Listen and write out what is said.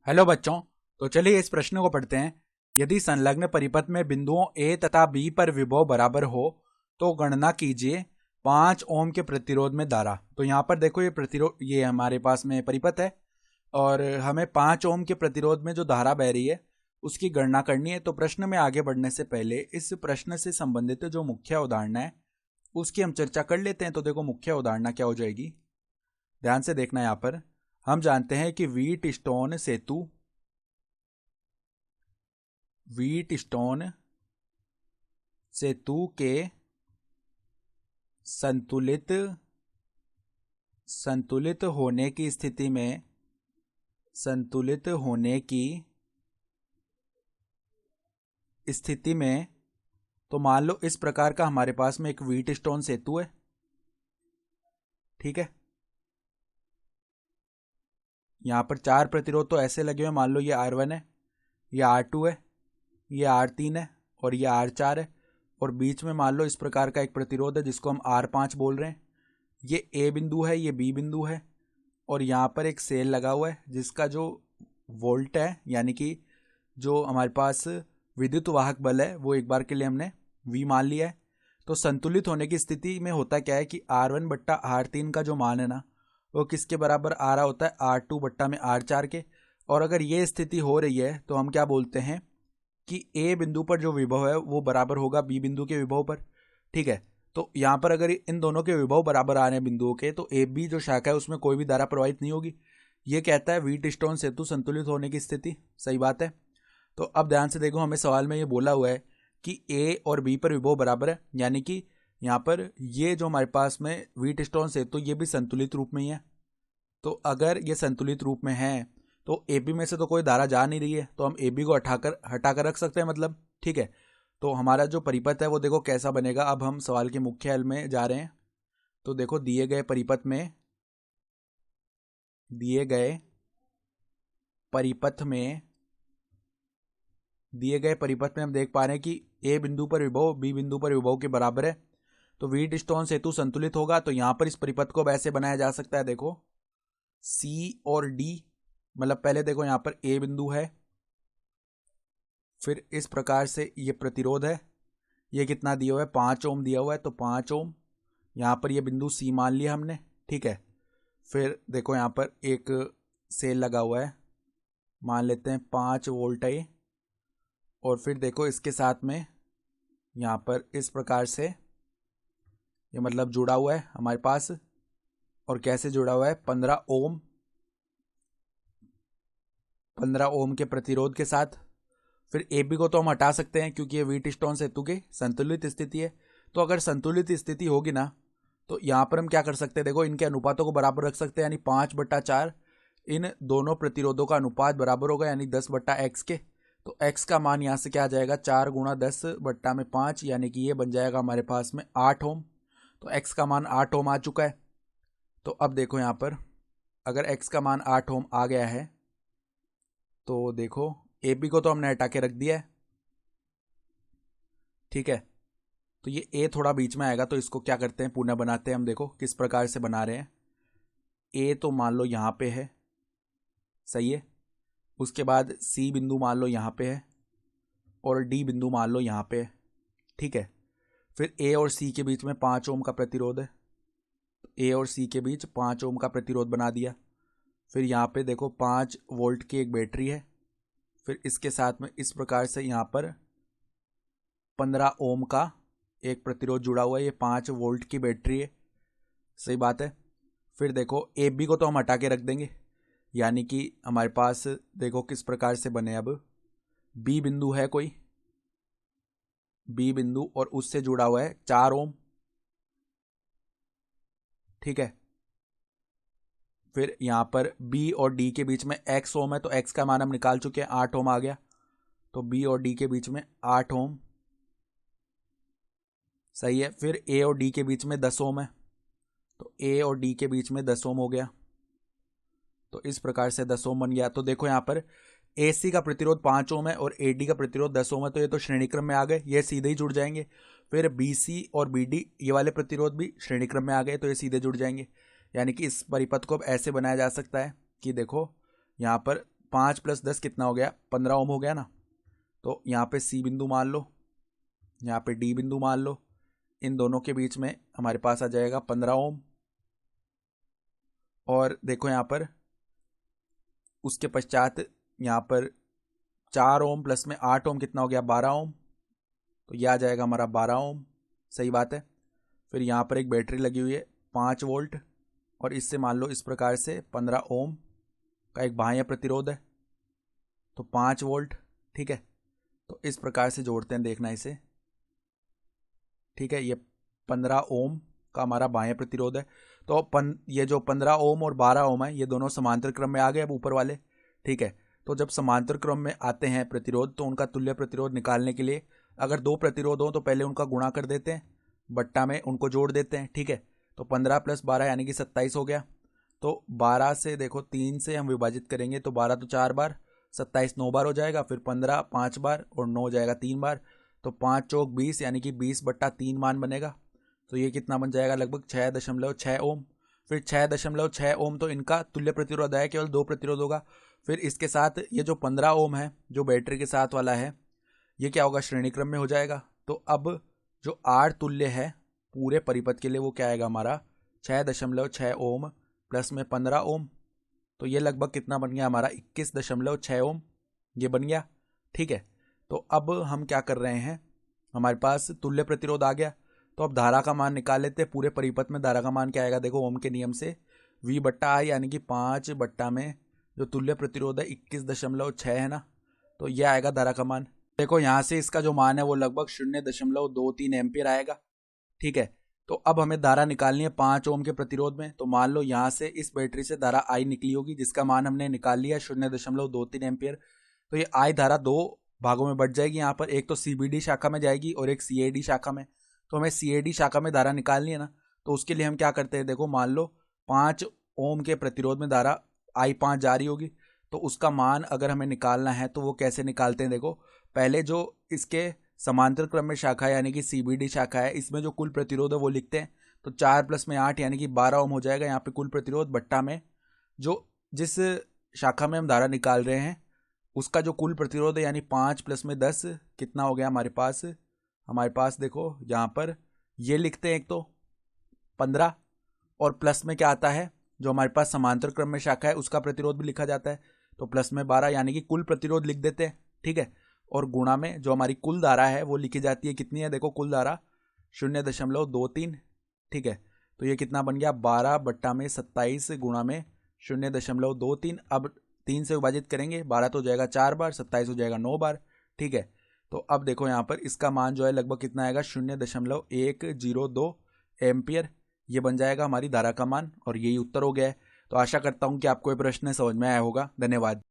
Hello बच्चों। तो चलिए इस प्रश्न को पढ़ते हैं। यदि संलग्न परिपथ में बिंदुओं ए तथा बी पर विभव बराबर हो तो गणना कीजिए 5 ओम के प्रतिरोध में धारा। तो यहाँ पर देखो ये प्रतिरोध, ये हमारे पास में परिपथ है और हमें 5 ओम के प्रतिरोध में जो धारा बह रही है उसकी गणना करनी है। तो प्रश्न में आगे बढ़ने से पहले इस प्रश्न से संबंधित जो मुख्य अवधारणा है उसकी हम चर्चा कर लेते हैं। तो देखो मुख्य अवधारणा क्या हो जाएगी, ध्यान से देखना। यहाँ पर हम जानते हैं कि व्हीट स्टोन सेतु के संतुलित संतुलित होने की स्थिति में संतुलित होने की स्थिति में तो मान लो इस प्रकार का हमारे पास में एक व्हीट स्टोन सेतु है, ठीक है। यहाँ पर 4 प्रतिरोध तो ऐसे लगे हुए, मान लो ये R1 है, ये R2 है, ये R3 है और ये R4 है। और बीच में मान लो इस प्रकार का एक प्रतिरोध है जिसको हम R5 बोल रहे हैं। ये A बिंदु है, ये B बिंदु है और यहाँ पर एक सेल लगा हुआ है जिसका जो वोल्ट है यानी कि जो हमारे पास विद्युत वाहक बल है वो एक बार के लिए हमने V मान लिया है। तो संतुलित होने की स्थिति में होता क्या है कि R1/R3 का जो मान है ना वो किसके बराबर आ रहा होता है, R2/R4 के। और अगर ये स्थिति हो रही है तो हम क्या बोलते हैं कि ए बिंदु पर जो विभव है वो बराबर होगा बी बिंदु के विभव पर, ठीक है। तो यहाँ पर अगर इन दोनों के विभव बराबर आ रहे हैं बिंदुओं के तो ए बी जो शाखा है उसमें कोई भी धारा प्रवाहित नहीं होगी। ये कहता है व्हीट स्टोन सेतु संतुलित होने की स्थिति, सही बात है। तो अब ध्यान से देखो, हमें सवाल में ये बोला हुआ है कि ए और बी पर विभव बराबर है, यानी कि यहाँ पर ये जो हमारे पास में व्हीट स्टोन सेतु ये भी संतुलित रूप में ही है। तो अगर ये संतुलित रूप में है तो ए बी में से तो कोई धारा जा नहीं रही है, तो हम ए बी को हटाकर रख सकते हैं, मतलब, ठीक है। तो हमारा जो परिपथ है वो देखो कैसा बनेगा। अब हम सवाल के मुख्य हल में जा रहे हैं। तो देखो दिए गए परिपथ में हम देख पा रहे हैं कि ए बिंदु पर विभव बी बिंदु पर विभव के बराबर है। तो व्हीट स्टोन सेतु संतुलित होगा। तो यहां पर इस परिपथ को ऐसे बनाया जा सकता है, देखो सी और डी, मतलब पहले देखो यहाँ पर ए बिंदु है, फिर इस प्रकार से ये प्रतिरोध है, ये कितना दिया हुआ है, 5 ओम दिया हुआ है। तो 5 ओम, यहाँ पर ये बिंदु सी मान लिया हमने, ठीक है। फिर देखो यहाँ पर एक सेल लगा हुआ है, मान लेते हैं 5 वोल्ट है। और फिर देखो इसके साथ में यहाँ पर इस प्रकार से ये मतलब जुड़ा हुआ है हमारे पास। और कैसे जुड़ा हुआ है, 15 ओम के प्रतिरोध के साथ। फिर ए बी को तो हम हटा सकते हैं क्योंकि ये व्हीट स्टोन सेतु की संतुलित स्थिति है। तो अगर संतुलित स्थिति होगी ना तो यहाँ पर हम क्या कर सकते हैं, देखो इनके अनुपातों को बराबर रख सकते हैं, यानी 5/4 इन दोनों प्रतिरोधों का अनुपात बराबर होगा, यानी 10/x के। तो x का मान यहाँ से क्या आ जाएगा, 4 × 10/5, यानी कि ये बन जाएगा हमारे पास में 8 ओम। तो x का मान 8 ओम आ चुका है। तो अब देखो यहाँ पर अगर x का मान 8 ओम आ गया है तो देखो ए बी को तो हमने हटा के रख दिया है, ठीक है। तो ये ए थोड़ा बीच में आएगा तो इसको क्या करते हैं, पुनः बनाते हैं हम। देखो किस प्रकार से बना रहे हैं। ए तो मान लो यहाँ पे है, सही है। उसके बाद सी बिंदु मान लो यहाँ पे है और डी बिंदु मान लो यहाँ पे है, ठीक है। फिर ए और सी के बीच में 5 ओम का प्रतिरोध है। ए और सी के बीच 5 ओम का प्रतिरोध बना दिया। फिर यहाँ पे देखो 5 वोल्ट की एक बैटरी है। फिर इसके साथ में इस प्रकार से यहाँ पर 15 ओम का एक प्रतिरोध जुड़ा हुआ है, ये 5 वोल्ट की बैटरी है, सही बात है। फिर देखो ए बी को तो हम हटा के रख देंगे, यानी कि हमारे पास देखो किस प्रकार से बने। अब बी बिंदु है कोई, बी बिंदु और उससे जुड़ा हुआ है 4 ओम, ठीक है। फिर यहाँ पर बी और डी के बीच में एक्स ओम है, तो एक्स का मान हम निकाल चुके हैं, 8 ओम आ गया। तो बी और डी के बीच में 8 ओम, सही है। फिर ए और डी के बीच में 10 ओम है, तो ए और डी के बीच में 10 ओम हो गया। तो इस प्रकार से 10 ओम बन गया। तो देखो यहाँ पर ए सी का प्रतिरोध 5 ओम है और ए डी का प्रतिरोध 10 ओम है, तो ये तो श्रेणी क्रम में आ गए, ये सीधे ही जुड़ जाएंगे। फिर बी सी और बी डी ये वाले प्रतिरोध भी श्रेणी क्रम में आ गए, तो ये सीधे जुड़ जाएंगे। यानी कि इस परिपथ को अब ऐसे बनाया जा सकता है कि देखो यहाँ पर 5 + 10 कितना हो गया, 15 ओम हो गया ना। तो यहाँ पे सी बिंदु मान लो, यहाँ पे डी बिंदु मान लो, इन दोनों के बीच में हमारे पास आ जाएगा 15 ओम। और देखो यहाँ पर उसके पश्चात यहाँ पर 4 ओम प्लस में 8 ओम कितना हो गया, 12 ओम। तो यह आ जाएगा हमारा 12 ओम, सही बात है। फिर यहाँ पर एक बैटरी लगी हुई है 5 वोल्ट, और इससे मान लो इस प्रकार से 15 ओम का एक बाह्य प्रतिरोध है, तो 5 वोल्ट, ठीक है। तो इस प्रकार से जोड़ते हैं, देखना इसे, ठीक है। ये 15 ओम का हमारा बाह्य प्रतिरोध है। तो ये जो 15 ओम और 12 ओम है, ये दोनों समांतर क्रम में आ गए अब ऊपर वाले, ठीक है। तो जब समांतर क्रम में आते हैं प्रतिरोध, तो उनका तुल्य प्रतिरोध निकालने के लिए अगर 2 प्रतिरोध हो तो पहले उनका गुणा कर देते हैं, बट्टा में उनको जोड़ देते हैं, ठीक है। तो 15 + 12 यानी कि 27 हो गया। तो 12 से देखो 3 से हम विभाजित करेंगे तो 12 तो 4 बार, 27 9 बार हो जाएगा, फिर 15 5 बार और 9 हो जाएगा 3 बार। तो 5 चौक 20 यानी कि 20/3 मान बनेगा। तो ये कितना बन जाएगा, लगभग 6.6 ओम। फिर 6.6 ओम तो इनका तुल्य प्रतिरोध है, केवल 2 प्रतिरोध होगा। फिर इसके साथ ये जो 15 ओम है जो बैटरी के साथ वाला है, ये क्या होगा, श्रेणी क्रम में हो जाएगा। तो अब जो आर तुल्य है पूरे परिपथ के लिए वो क्या आएगा हमारा, 6.6 ओम प्लस में 15 ओम। तो ये लगभग कितना बन गया हमारा, 21.6 ओम, ये बन गया, ठीक है। तो अब हम क्या कर रहे हैं, हमारे पास तुल्य प्रतिरोध आ गया। तो अब धारा का मान निकाल लेते हैं। पूरे परिपथ में धारा का मान क्या आएगा, देखो ओम के नियम से V/I यानी कि 5 बट्टा में जो तुल्य प्रतिरोध है 21.6 है ना, तो यह आएगा धारा का मान। देखो यहाँ से इसका जो मान है वो लगभग 0.23 एम्पियर आएगा, ठीक है। तो अब हमें धारा निकालनी है 5 ओम के प्रतिरोध में। तो मान लो यहाँ से इस बैटरी से धारा I निकली होगी, जिसका मान हमने निकाल लिया 0.23 एम्पियर। तो ये I धारा 2 भागों में बढ़ जाएगी। यहाँ पर एक तो CBD शाखा में जाएगी और एक CAD शाखा में। तो हमें CAD शाखा में धारा निकालनी है ना, तो उसके लिए हम क्या करते हैं, देखो मान लो 5 ओम के प्रतिरोध में धारा I5 जा रही होगी, तो उसका मान अगर हमें निकालना है तो वो कैसे निकालते हैं, देखो पहले जो इसके समांतर क्रम में शाखा है यानी कि CBD शाखा है, इसमें जो कुल प्रतिरोध है वो लिखते हैं। तो 4 + में 8 यानी कि 12 ओम हो जाएगा यहाँ पे कुल प्रतिरोध, बट्टा में जो जिस शाखा में हम धारा निकाल रहे हैं उसका जो कुल प्रतिरोध है यानी 5 + में 10 कितना हो गया हमारे पास देखो यहाँ पर ये लिखते हैं, एक तो 15 और प्लस में क्या आता है, जो हमारे पास समांतर क्रम में शाखा है उसका प्रतिरोध भी लिखा जाता है। तो प्लस में 12 यानी कि कुल प्रतिरोध लिख देते हैं, ठीक है। और गुणा में जो हमारी कुल धारा है वो लिखी जाती है, कितनी है, देखो कुल धारा 0.23, ठीक है। तो ये कितना बन गया, 12/27 गुणा में 0.23। अब 3 से विभाजित करेंगे, 12 तो हो जाएगा 4 बार, 27 हो जाएगा 9 बार, ठीक है। तो अब देखो यहाँ पर इसका मान जो है लगभग कितना आएगा, 0.102 एम्पियर। ये बन जाएगा हमारी धारा का मान, और यही उत्तर हो गया है। तो आशा करता हूँ कि आपको ये प्रश्न समझ में आया होगा। धन्यवाद।